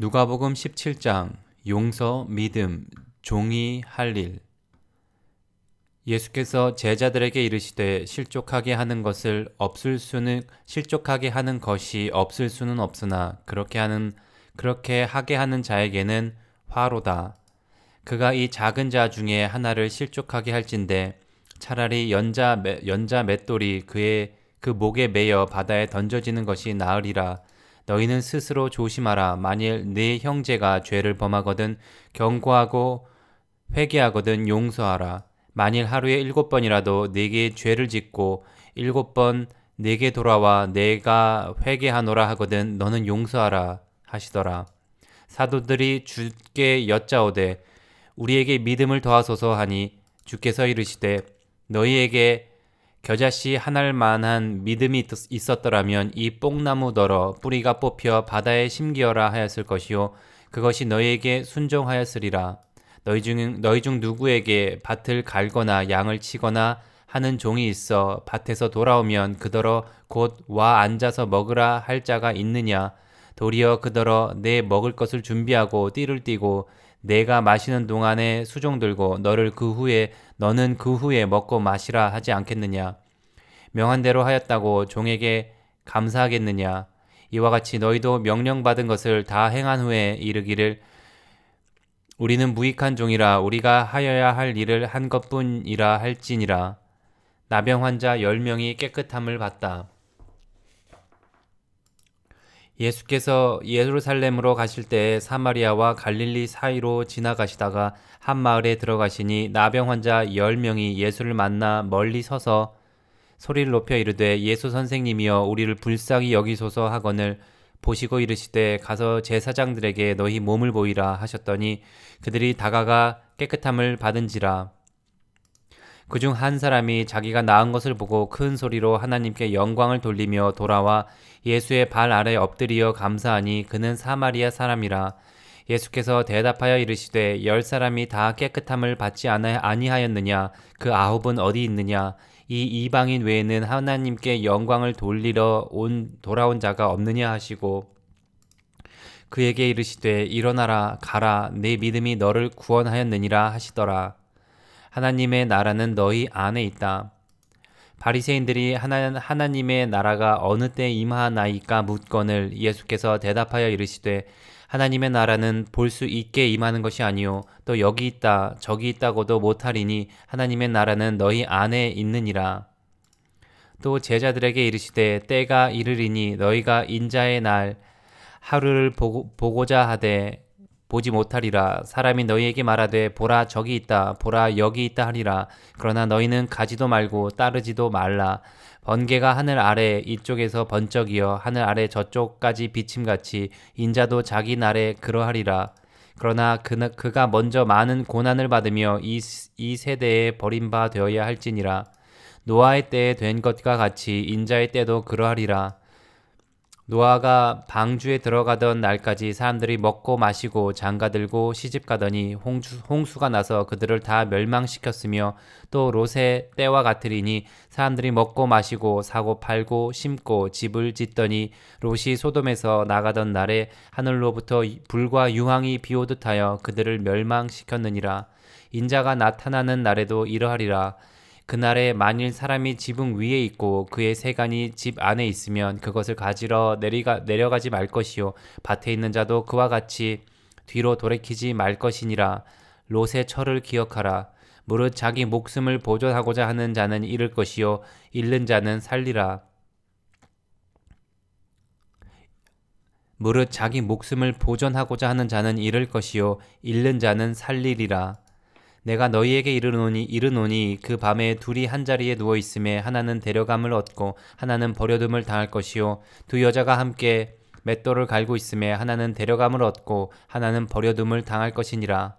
누가복음 17장 용서, 믿음, 종이 할 일. 예수께서 제자들에게 이르시되 실족하게 하는 것이 없을 수는 없으나 그렇게 하게 하는 자에게는 화로다. 그가 이 작은 자 중에 하나를 실족하게 할진대 차라리 연자 맷돌이 그 목에 매여 바다에 던져지는 것이 나으리라. 너희는 스스로 조심하라. 만일 네 형제가 죄를 범하거든 경고하고 회개하거든 용서하라. 만일 하루에 7번이라도 네게 죄를 짓고 7번 네게 돌아와 내가 회개하노라 하거든 너는 용서하라 하시더라. 사도들이 주께 여짜오되 우리에게 믿음을 더하소서 하니 주께서 이르시되 너희에게 겨자씨 하나를 만한 믿음이 있었더라면 이 뽕나무더러 뿌리가 뽑혀 바다에 심기어라 하였을 것이요 그것이 너희에게 순종하였으리라. 너희 중 누구에게 밭을 갈거나 양을 치거나 하는 종이 있어 밭에서 돌아오면 그더러 곧 와 앉아서 먹으라 할 자가 있느냐. 도리어 그더러 내 먹을 것을 준비하고 띠를 띠고 내가 마시는 동안에 수종 들고 너는 그 후에 먹고 마시라 하지 않겠느냐. 명한 대로 하였다고 종에게 감사하겠느냐. 이와 같이 너희도 명령받은 것을 다 행한 후에 이르기를 우리는 무익한 종이라 우리가 하여야 할 일을 한 것뿐이라 할지니라. 나병 환자 10명이 깨끗함을 받다. 예수께서 예루살렘으로 가실 때에 사마리아와 갈릴리 사이로 지나가시다가 한 마을에 들어가시니 나병 환자 10명이 예수를 만나 멀리 서서 소리를 높여 이르되 예수 선생님이여 우리를 불쌍히 여기소서 하거늘 보시고 이르시되 가서 제사장들에게 너희 몸을 보이라 하셨더니 그들이 다가가 깨끗함을 받은지라. 그중 한 사람이 자기가 나은 것을 보고 큰 소리로 하나님께 영광을 돌리며 돌아와 예수의 발 아래 엎드리어 감사하니 그는 사마리아 사람이라. 예수께서 대답하여 이르시되 10사람이 다 깨끗함을 받지 아니하였느냐. 그 9은 어디 있느냐. 이 이방인 외에는 하나님께 영광을 돌리러 돌아온 자가 없느냐 하시고 그에게 이르시되 일어나라 가라 내 믿음이 너를 구원하였느니라 하시더라. 하나님의 나라는 너희 안에 있다. 바리새인들이 하나님의 나라가 어느 때 임하나이까 묻거늘 예수께서 대답하여 이르시되 하나님의 나라는 볼 수 있게 임하는 것이 아니요 또 여기 있다 저기 있다고도 못하리니 하나님의 나라는 너희 안에 있느니라. 또 제자들에게 이르시되 때가 이르리니 너희가 인자의 날 하루를 보고자 하되 보지 못하리라. 사람이 너희에게 말하되 보라 저기 있다 보라 여기 있다 하리라. 그러나 너희는 가지도 말고 따르지도 말라. 번개가 하늘 아래 이쪽에서 번쩍이어 하늘 아래 저쪽까지 비침같이 인자도 자기 날에 그러하리라. 그러나 그가 먼저 많은 고난을 받으며 이 세대에 버림바 되어야 할지니라. 노아의 때에 된 것과 같이 인자의 때도 그러하리라. 노아가 방주에 들어가던 날까지 사람들이 먹고 마시고 장가들고 시집가더니 홍수가 나서 그들을 다 멸망시켰으며 또 롯의 때와 같으리니 사람들이 먹고 마시고 사고 팔고 심고 집을 짓더니 롯이 소돔에서 나가던 날에 하늘로부터 불과 유황이 비오듯 하여 그들을 멸망시켰느니라. 인자가 나타나는 날에도 이러하리라. 그날에 만일 사람이 지붕 위에 있고 그의 세간이 집 안에 있으면 그것을 가지러 내려가지 말 것이요 밭에 있는 자도 그와 같이 뒤로 돌이키지 말 것이니라. 롯의 철을 기억하라. 무릇 자기 목숨을 보존하고자 하는 자는 잃을 것이요 잃는 자는 살리라. 무릇 자기 목숨을 보존하고자 하는 자는 잃을 것이요 잃는 자는 살리리라. 내가 너희에게 이르노니 그 밤에 둘이 한 자리에 누워 있음에 하나는 데려감을 얻고 하나는 버려둠을 당할 것이요 두 여자가 함께 맷돌을 갈고 있음에 하나는 데려감을 얻고 하나는 버려둠을 당할 것이니라.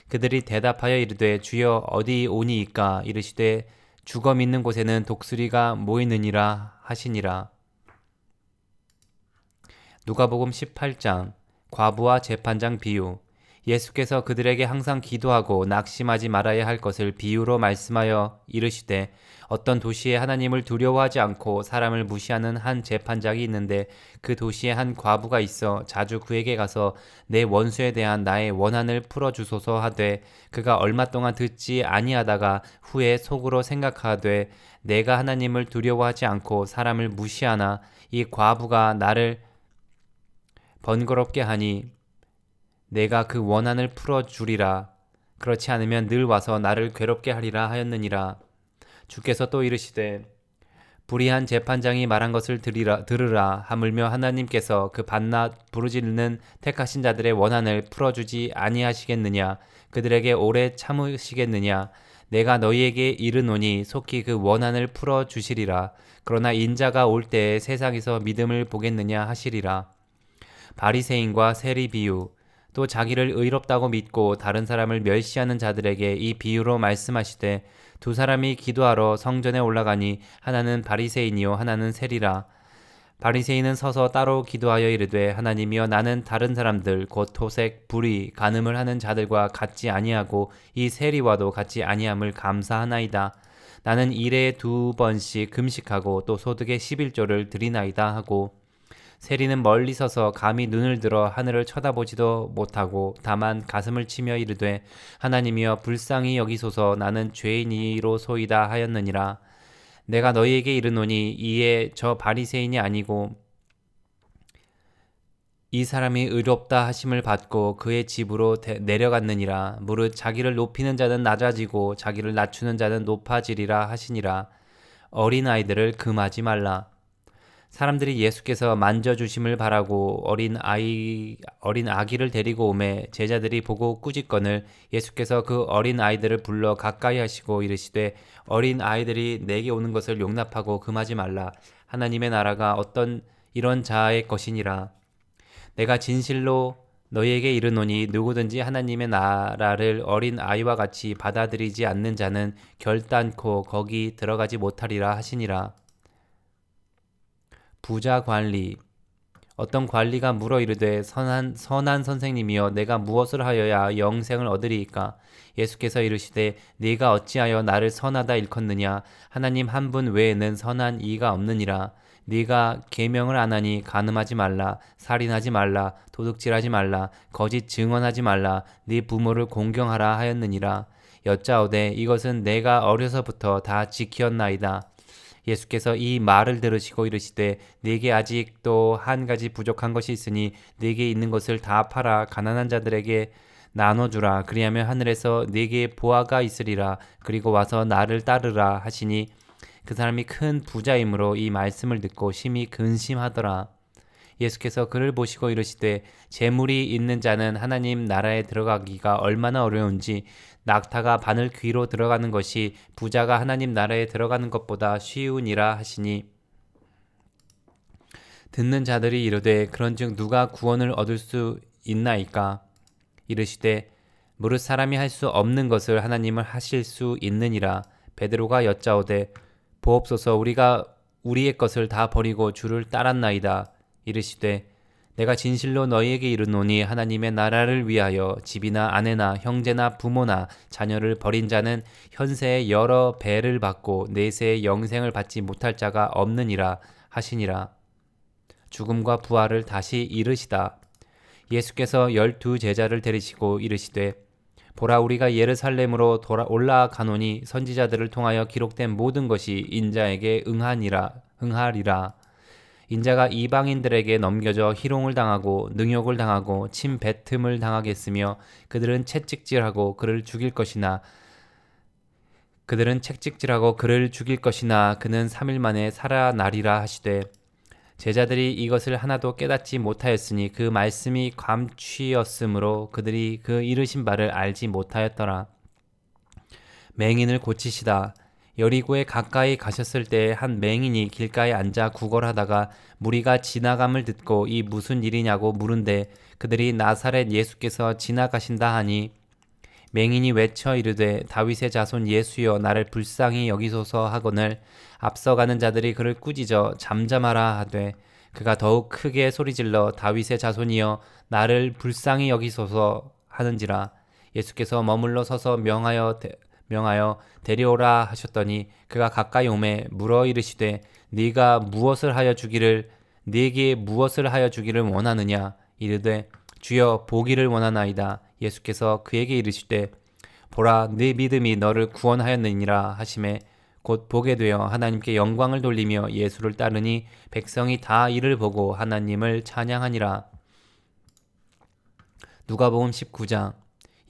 그들이 대답하여 이르되 주여 어디 오니이까. 이르시되 죽어 있는 곳에는 독수리가 모이느니라 하시니라. 누가복음 18장 과부와 재판장 비유. 예수께서 그들에게 항상 기도하고 낙심하지 말아야 할 것을 비유로 말씀하여 이르시되 어떤 도시에 하나님을 두려워하지 않고 사람을 무시하는 한 재판장이 있는데 그 도시에 한 과부가 있어 자주 그에게 가서 내 원수에 대한 나의 원한을 풀어주소서 하되 그가 얼마 동안 듣지 아니하다가 후에 속으로 생각하되 내가 하나님을 두려워하지 않고 사람을 무시하나 이 과부가 나를 번거롭게 하니 내가 그 원한을 풀어주리라. 그렇지 않으면 늘 와서 나를 괴롭게 하리라 하였느니라. 주께서 또 이르시되 불의한 재판장이 말한 것을 들으라 하물며 하나님께서 그 밤낮 부르짖는 택하신 자들의 원한을 풀어주지 아니하시겠느냐. 그들에게 오래 참으시겠느냐. 내가 너희에게 이르노니 속히 그 원한을 풀어주시리라. 그러나 인자가 올 때에 세상에서 믿음을 보겠느냐 하시리라. 바리새인과 세리 비유. 또 자기를 의롭다고 믿고 다른 사람을 멸시하는 자들에게 이 비유로 말씀하시되 두 사람이 기도하러 성전에 올라가니 하나는 바리새인이요 하나는 세리라. 바리새인은 서서 따로 기도하여 이르되 하나님이여 나는 다른 사람들 곧 토색, 불의, 간음을 하는 자들과 같지 아니하고 이 세리와도 같지 아니함을 감사하나이다. 나는 일에 2번씩 금식하고 또 소득의 11조를 드리나이다 하고 세리는 멀리 서서 감히 눈을 들어 하늘을 쳐다보지도 못하고 다만 가슴을 치며 이르되 하나님이여 불쌍히 여기소서 나는 죄인이로소이다 하였느니라. 내가 너희에게 이르노니 이에 저 바리새인이 아니고 이 사람이 의롭다 하심을 받고 그의 집으로 내려갔느니라. 무릇 자기를 높이는 자는 낮아지고 자기를 낮추는 자는 높아지리라 하시니라. 어린아이들을 금하지 말라. 사람들이 예수께서 만져주심을 바라고 어린 아기를 데리고 오매 제자들이 보고 꾸짖거늘 예수께서 그 어린 아이들을 불러 가까이 하시고 이르시되 어린 아이들이 내게 오는 것을 용납하고 금하지 말라. 하나님의 나라가 어떤 이런 자의 것이니라. 내가 진실로 너희에게 이르노니 누구든지 하나님의 나라를 어린 아이와 같이 받아들이지 않는 자는 결단코 거기 들어가지 못하리라 하시니라. 부자 관리. 어떤 관리가 물어 이르되 선한 선생님이여 내가 무엇을 하여야 영생을 얻으리이까. 예수께서 이르시되 네가 어찌하여 나를 선하다 일컫느냐. 하나님 한 분 외에는 선한 이가 없느니라. 네가 계명을 안 하니 간음하지 말라, 살인하지 말라, 도둑질하지 말라, 거짓 증언하지 말라, 네 부모를 공경하라 하였느니라. 여짜오되 이것은 내가 어려서부터 다 지켰나이다. 예수께서 이 말을 들으시고 이르시되 네게 아직도 한 가지 부족한 것이 있으니 네게 있는 것을 다 팔아 가난한 자들에게 나눠주라. 그리하면 하늘에서 네게 보화가 있으리라. 그리고 와서 나를 따르라 하시니 그 사람이 큰 부자이므로 이 말씀을 듣고 심히 근심하더라. 예수께서 그를 보시고 이르시되 재물이 있는 자는 하나님 나라에 들어가기가 얼마나 어려운지 낙타가 바늘 귀로 들어가는 것이 부자가 하나님 나라에 들어가는 것보다 쉬우니라 하시니 듣는 자들이 이르되 그런즉 누가 구원을 얻을 수 있나이까. 이르시되 무릇 사람이 할 수 없는 것을 하나님을 하실 수 있느니라. 베드로가 여짜오되 보옵소서 우리가 우리의 것을 다 버리고 주를 따랐나이다. 이르시되 내가 진실로 너희에게 이르노니 하나님의 나라를 위하여 집이나 아내나 형제나 부모나 자녀를 버린 자는 현세에 여러 배를 받고 내세의 영생을 받지 못할 자가 없느니라 하시니라. 죽음과 부활을 다시 이르시다. 예수께서 12 제자를 데리시고 이르시되 보라 우리가 예루살렘으로 올라가노니 선지자들을 통하여 기록된 모든 것이 인자에게 응하리라. 인자가 이방인들에게 넘겨져 희롱을 당하고 능욕을 당하고 침뱉음을 당하겠으며 그들은 채찍질하고 그를 죽일 것이나 그는 3일 만에 살아나리라 하시되 제자들이 이것을 하나도 깨닫지 못하였으니 그 말씀이 감취였으므로 그들이 그 이르신 바를 알지 못하였더라. 맹인을 고치시다. 여리고에 가까이 가셨을 때 한 맹인이 길가에 앉아 구걸하다가 무리가 지나감을 듣고 이 무슨 일이냐고 물은데 그들이 나사렛 예수께서 지나가신다 하니 맹인이 외쳐 이르되 다윗의 자손 예수여 나를 불쌍히 여기소서 하거늘 앞서가는 자들이 그를 꾸짖어 잠잠하라 하되 그가 더욱 크게 소리질러 다윗의 자손이여 나를 불쌍히 여기소서 하는지라. 예수께서 머물러 서서 명하여 데려오라 하셨더니 그가 가까이 오매 물어 이르시되 네가 무엇을 하여 주기를 네게 무엇을 하여 주기를 원하느냐. 이르되 주여 보기를 원하나이다. 예수께서 그에게 이르시되 보라 네 믿음이 너를 구원하였느니라 하시매 곧 보게 되어 하나님께 영광을 돌리며 예수를 따르니 백성이 다 이를 보고 하나님을 찬양하니라. 누가복음 19장.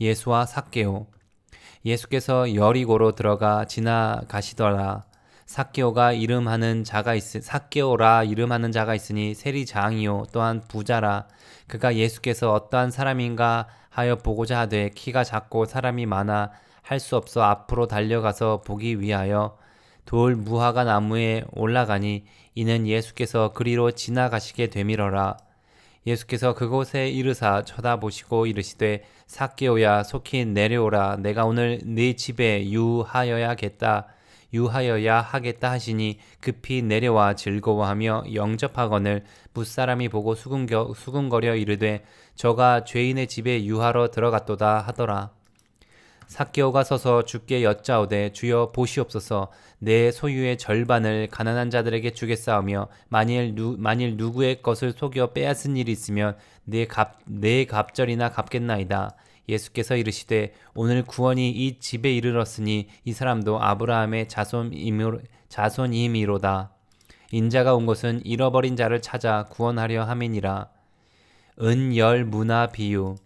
예수와 삭개오. 예수께서 여리고로 들어가 지나가시더라. 삭개오라 이름하는 자가 있으니 세리장이요 또한 부자라. 그가 예수께서 어떠한 사람인가 하여 보고자 하되 키가 작고 사람이 많아 할 수 없어 앞으로 달려가서 보기 위하여 돌 무화과 나무에 올라가니 이는 예수께서 그리로 지나가시게 되밀어라. 예수께서 그곳에 이르사 쳐다보시고 이르시되 삭개오야 속히 내려오라. 내가 오늘 네 집에 유하여야 하겠다 하시니 급히 내려와 즐거워하며 영접하거늘 뭇사람이 보고 수군거려 이르되 저가 죄인의 집에 유하러 들어갔도다 하더라. 삭개오가 서서 주께 여짜오되 주여 보시옵소서 내 소유의 절반을 가난한 자들에게 주겠사오며 만일 누구의 것을 속여 빼앗은 일이 있으면 내 갑절이나 갚겠나이다. 예수께서 이르시되 오늘 구원이 이 집에 이르렀으니 이 사람도 아브라함의 자손임이로다. 인자가 온 것은 잃어버린 자를 찾아 구원하려 함이니라. 은열 문화 비유.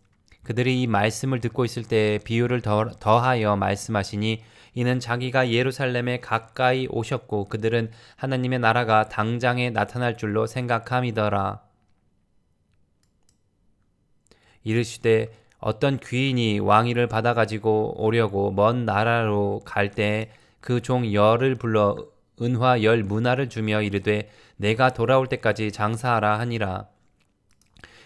그들이 이 말씀을 듣고 있을 때 비유를 더하여 말씀하시니 이는 자기가 예루살렘에 가까이 오셨고 그들은 하나님의 나라가 당장에 나타날 줄로 생각함이더라. 이르시되 어떤 귀인이 왕위를 받아 가지고 오려고 먼 나라로 갈 때 그 종 열을 불러 은화 10문화를 주며 이르되 내가 돌아올 때까지 장사하라 하니라.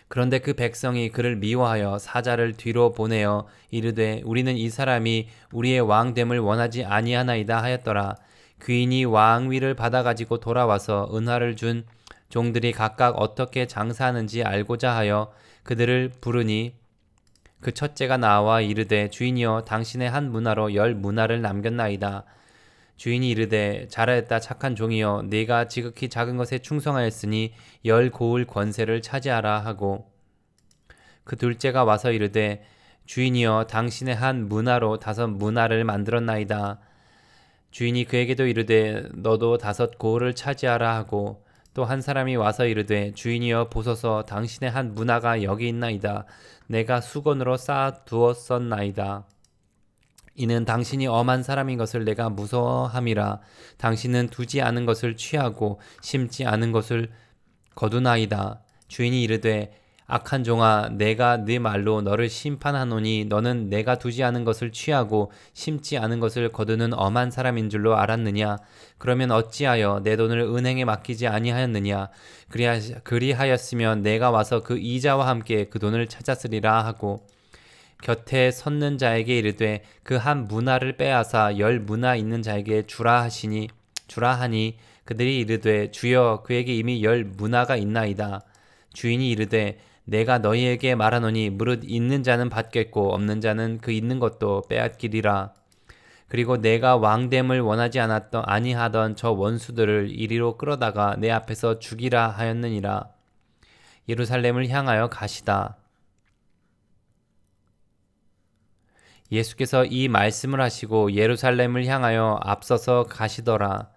그런데 그 백성이 그를 미워하여 사자를 뒤로 보내어 이르되 우리는 이 사람이 우리의 왕됨을 원하지 아니하나이다 하였더라. 귀인이 왕위를 받아 가지고 돌아와서 은화를 준 종들이 각각 어떻게 장사하는지 알고자 하여 그들을 부르니 그 첫째가 나와 이르되 주인이여 당신의 한 문화로 10문화를 남겼나이다. 주인이 이르되 잘하였다 착한 종이여 네가 지극히 작은 것에 충성하였으니 10고을 권세를 차지하라 하고 그 둘째가 와서 이르되 주인이여 당신의 한 문화로 5문화를 만들었나이다. 주인이 그에게도 이르되 너도 5고을을 차지하라 하고 또 한 사람이 와서 이르되 주인이여 보소서 당신의 한 문화가 여기 있나이다. 내가 수건으로 쌓아두었었나이다. 이는 당신이 엄한 사람인 것을 내가 무서워함이라. 당신은 두지 않은 것을 취하고 심지 않은 것을 거두나이다. 주인이 이르되 악한 종아 내가 네 말로 너를 심판하노니 너는 내가 두지 않은 것을 취하고 심지 않은 것을 거두는 엄한 사람인 줄로 알았느냐. 그러면 어찌하여 내 돈을 은행에 맡기지 아니하였느냐. 그리하였으면 내가 와서 그 이자와 함께 그 돈을 찾았으리라 하고 곁에 섰는 자에게 이르되 그 한 문화를 빼앗아 10문화 있는 자에게 주라 하니 그들이 이르되 주여 그에게 이미 10문화가 있나이다. 주인이 이르되 내가 너희에게 말하노니 무릇 있는 자는 받겠고 없는 자는 그 있는 것도 빼앗기리라. 그리고 내가 왕됨을 원하지 아니하던 저 원수들을 이리로 끌어다가 내 앞에서 죽이라 하였느니라. 예루살렘을 향하여 가시다. 예수께서 이 말씀을 하시고 예루살렘을 향하여 앞서서 가시더라.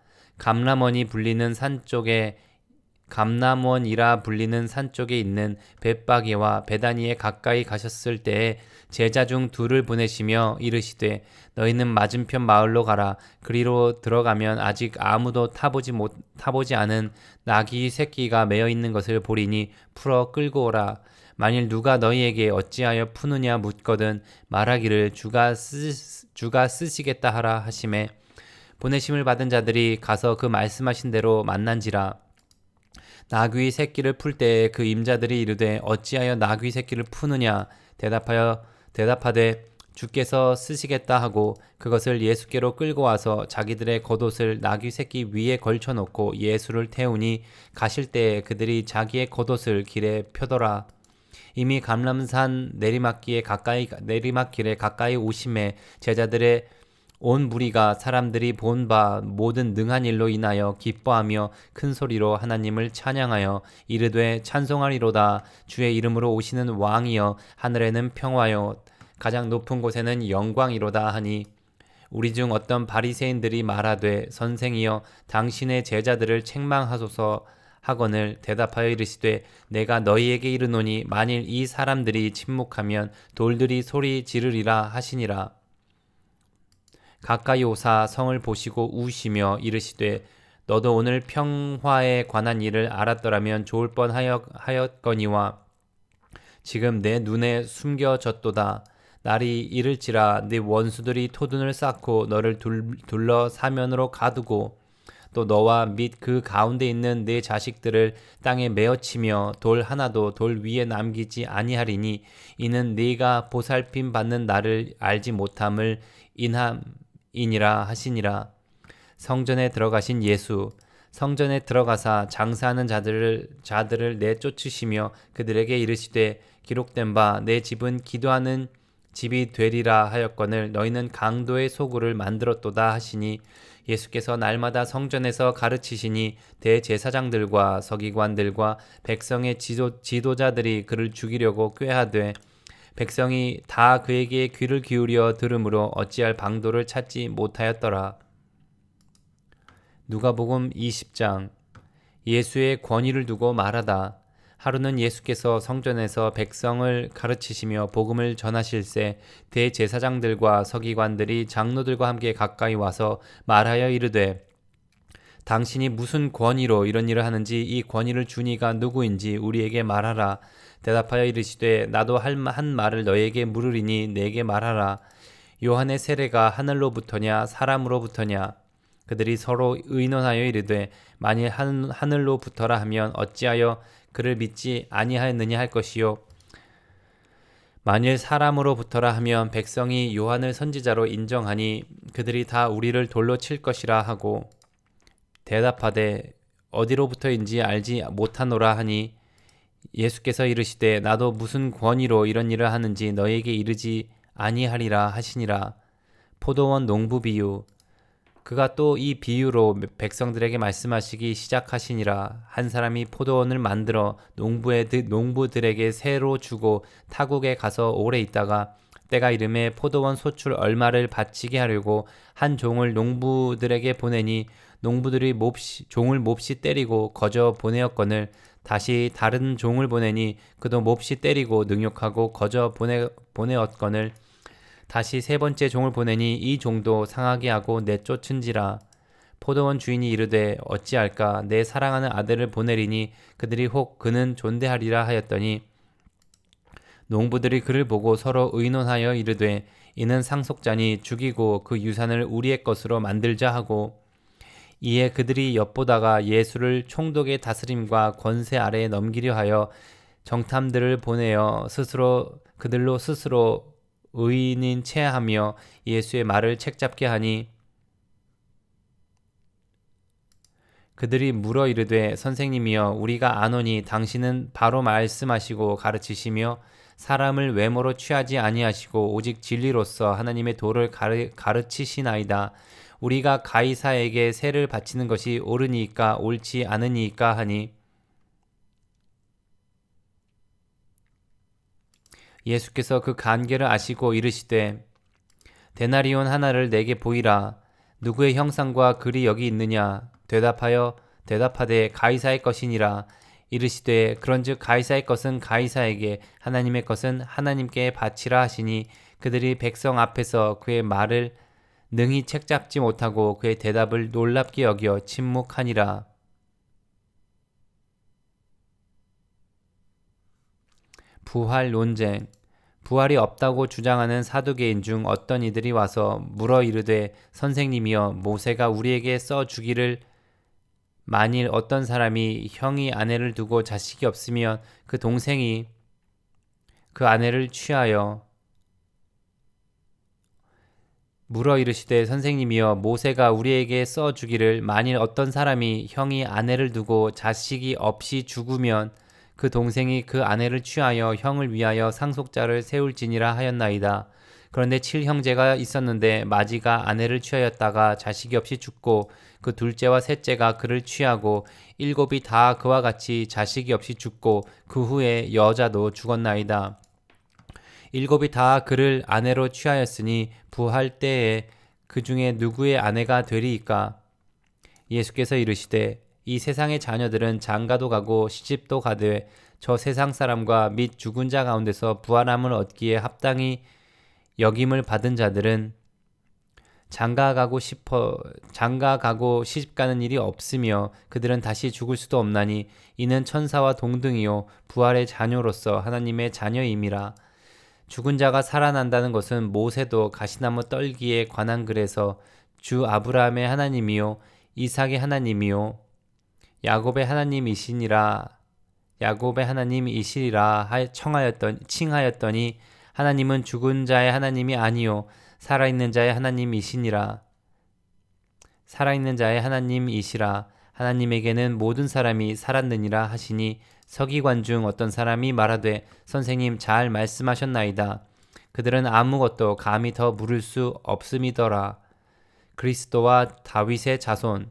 감람원이라 불리는 산 쪽에 있는 벳바게와 베다니에 가까이 가셨을 때에 제자 중 둘을 보내시며 이르시되 너희는 맞은편 마을로 가라. 그리로 들어가면 아직 아무도 타보지 않은 나귀 새끼가 매어 있는 것을 보리니 풀어 끌고 오라. 만일 누가 너희에게 어찌하여 푸느냐 묻거든 말하기를 주가 쓰시겠다 하라 하시매 보내심을 받은 자들이 가서 그 말씀하신 대로 만난지라. 나귀 새끼를 풀 때에 그 임자들이 이르되 어찌하여 나귀 새끼를 푸느냐 대답하되 주께서 쓰시겠다 하고 그것을 예수께로 끌고 와서 자기들의 겉옷을 나귀 새끼 위에 걸쳐놓고 예수를 태우니 가실 때에 그들이 자기의 겉옷을 길에 펴더라. 이미 감람산 내리막길에 가까이 오심에 제자들의 온 무리가 사람들이 본 바 모든 능한 일로 인하여 기뻐하며 큰 소리로 하나님을 찬양하여 이르되 찬송하리로다. 주의 이름으로 오시는 왕이여, 하늘에는 평화요 가장 높은 곳에는 영광이로다 하니, 우리 중 어떤 바리새인들이 말하되 선생이여 당신의 제자들을 책망하소서 하거늘 대답하여 이르시되 내가 너희에게 이르노니 만일 이 사람들이 침묵하면 돌들이 소리 지르리라 하시니라. 가까이 오사 성을 보시고 우시며 이르시되 너도 오늘 평화에 관한 일을 알았더라면 좋을 뻔하였거니와 지금 내 눈에 숨겨졌도다. 날이 이를지라 네 원수들이 토둔을 쌓고 너를 둘러 사면으로 가두고 또 너와 및 그 가운데 있는 네 자식들을 땅에 메어치며 돌 하나도 돌 위에 남기지 아니하리니 이는 네가 보살핌 받는 날을 알지 못함을 인함이니라 하시니라. 성전에 들어가신 예수. 성전에 들어가사 장사하는 자들을 내쫓으시며 그들에게 이르시되 기록된 바 내 집은 기도하는 집이 되리라 하였거늘 너희는 강도의 소굴을 만들었도다 하시니, 예수께서 날마다 성전에서 가르치시니 대제사장들과 서기관들과 백성의 지도자들이 그를 죽이려고 꾀하되 백성이 다 그에게 귀를 기울여 들으므로 어찌할 방도를 찾지 못하였더라. 누가복음 20장. 예수의 권위를 두고 말하다. 하루는 예수께서 성전에서 백성을 가르치시며 복음을 전하실새 대제사장들과 서기관들이 장로들과 함께 가까이 와서 말하여 이르되 당신이 무슨 권위로 이런 일을 하는지 이 권위를 준 이가 누구인지 우리에게 말하라. 대답하여 이르시되 나도 한 말을 너에게 물으리니 내게 말하라. 요한의 세례가 하늘로부터냐 사람으로부터냐? 그들이 서로 의논하여 이르되 만일 하늘로부터라 하면 어찌하여 그를 믿지 아니하였느냐 할 것이요, 만일 사람으로부터라 하면 백성이 요한을 선지자로 인정하니 그들이 다 우리를 돌로 칠 것이라 하고 대답하되 어디로부터인지 알지 못하노라 하니, 예수께서 이르시되 나도 무슨 권위로 이런 일을 하는지 너희에게 이르지 아니하리라 하시니라. 포도원 농부 비유. 그가 또 이 비유로 백성들에게 말씀하시기 시작하시니라. 한 사람이 포도원을 만들어 농부들에게 새로 주고 타국에 가서 오래 있다가 때가 이름에 포도원 소출 얼마를 바치게 하려고 한 종을 농부들에게 보내니 농부들이 종을 몹시 때리고 거저 보내었거늘 다시 다른 종을 보내니 그도 몹시 때리고 능욕하고 거저 보내었거늘 다시 세 번째 종을 보내니 이 종도 상하게 하고 내쫓은지라. 포도원 주인이 이르되 어찌할까? 내 사랑하는 아들을 보내리니 그들이 혹 그는 존대하리라 하였더니, 농부들이 그를 보고 서로 의논하여 이르되 이는 상속자니 죽이고 그 유산을 우리의 것으로 만들자 하고, 이에 그들이 엿보다가 예수를 총독의 다스림과 권세 아래에 넘기려 하여 정탐들을 보내어 그들로 스스로 의인인 체하며 예수의 말을 책잡게 하니, 그들이 물어 이르되 선생님이여 우리가 아노니 당신은 바로 말씀하시고 가르치시며 사람을 외모로 취하지 아니하시고 오직 진리로서 하나님의 도를 가르치시나이다. 우리가 가이사에게 세를 바치는 것이 옳으니까 옳지 않으니까 하니, 예수께서 그 간계를 아시고 이르시되 데나리온 하나를 내게 보이라. 누구의 형상과 글이 여기 있느냐? 대답하되 가이사의 것이니라. 이르시되 그런즉 가이사의 것은 가이사에게 하나님의 것은 하나님께 바치라 하시니, 그들이 백성 앞에서 그의 말을 능히 책잡지 못하고 그의 대답을 놀랍게 여겨 침묵하니라. 부활 논쟁. 부활이 없다고 주장하는 사두개인 중 어떤 이들이 와서 물어 이르되 선생님이여 모세가 우리에게 써주기를 만일 어떤 사람이 형이 아내를 두고 자식이 없으면 그 동생이 그 아내를 취하여 물어 이르시되 선생님이여 모세가 우리에게 써주기를 만일 어떤 사람이 형이 아내를 두고 자식이 없이 죽으면 그 동생이 그 아내를 취하여 형을 위하여 상속자를 세울지니라 하였나이다. 그런데 7형제가 있었는데 마지가 아내를 취하였다가 자식이 없이 죽고 그 둘째와 셋째가 그를 취하고 7이 다 그와 같이 자식이 없이 죽고 그 후에 여자도 죽었나이다. 7이 다 그를 아내로 취하였으니 부할 때에 그 중에 누구의 아내가 되리이까? 예수께서 이르시되 이 세상의 자녀들은 장가도 가고 시집도 가되 저 세상 사람과 및 죽은 자 가운데서 부활함을 얻기에 합당히 여김을 받은 자들은 장가 가고 시집 가는 일이 없으며 그들은 다시 죽을 수도 없나니 이는 천사와 동등이요 부활의 자녀로서 하나님의 자녀임이라. 죽은 자가 살아난다는 것은 모세도 가시나무 떨기에 관한 글에서 주 아브라함의 하나님이요 이삭의 하나님이요 야곱의 하나님이시리라 칭하였더니 하나님은 죽은 자의 하나님이 아니요 살아있는 자의 하나님이시라. 하나님에게는 모든 사람이 살았느니라 하시니 서기관 중 어떤 사람이 말하되 선생님 잘 말씀하셨나이다. 그들은 아무것도 감히 더 물을 수 없음이더라. 그리스도와 다윗의 자손.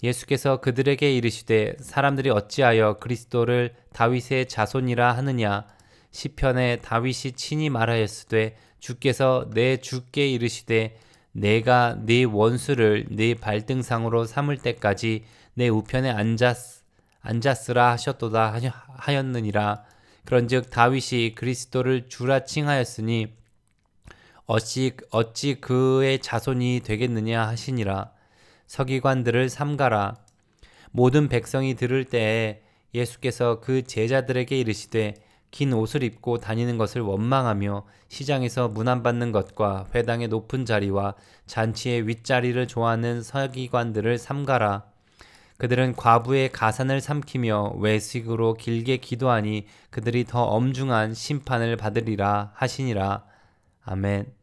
예수께서 그들에게 이르시되 사람들이 어찌하여 그리스도를 다윗의 자손이라 하느냐. 시편에 다윗이 친히 말하였으되 주께서 내 주께 이르시되 내가 네 원수를 네 발등상으로 삼을 때까지 내 우편에 앉았으라 하셨도다 하였느니라. 그런즉 다윗이 그리스도를 주라 칭하였으니 어찌 그의 자손이 되겠느냐 하시니라. 서기관들을 삼가라. 모든 백성이 들을 때에 예수께서 그 제자들에게 이르시되 긴 옷을 입고 다니는 것을 원망하며 시장에서 문안받는 것과 회당의 높은 자리와 잔치의 윗자리를 좋아하는 서기관들을 삼가라. 그들은 과부의 가산을 삼키며 외식으로 길게 기도하니 그들이 더 엄중한 심판을 받으리라 하시니라. 아멘.